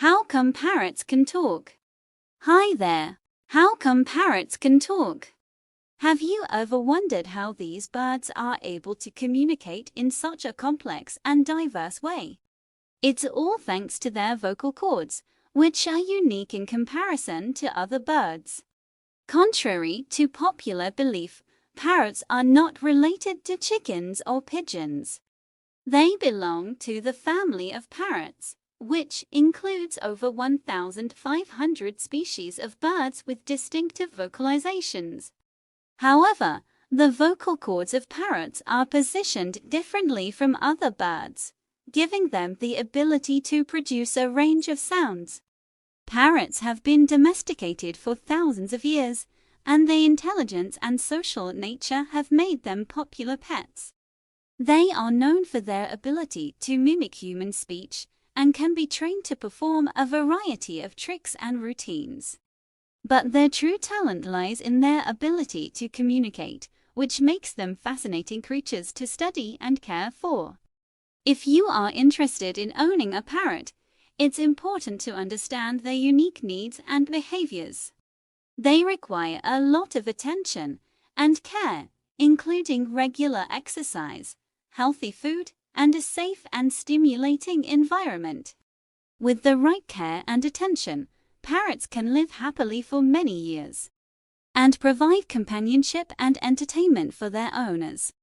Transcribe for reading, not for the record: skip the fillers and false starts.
How come parrots can talk? Hi there. How come parrots can talk? Have you ever wondered how these birds are able to communicate in such a complex and diverse way? It's all thanks to their vocal cords, which are unique in comparison to other birds. Contrary to popular belief, parrots are not related to chickens or pigeons. They belong to the family of parrots, which includes over 1,500 species of birds with distinctive vocalizations. However, the vocal cords of parrots are positioned differently from other birds, giving them the ability to produce a range of sounds. Parrots have been domesticated for thousands of years, and their intelligence and social nature have made them popular pets. They are known for their ability to mimic human speech and can be trained to perform a variety of tricks and routines. But their true talent lies in their ability to communicate, which makes them fascinating creatures to study and care for. If you are interested in owning a parrot, it's important to understand their unique needs and behaviors. They require a lot of attention and care, including regular exercise, healthy food, and a safe and stimulating environment. With the right care and attention, parrots can live happily for many years and provide companionship and entertainment for their owners.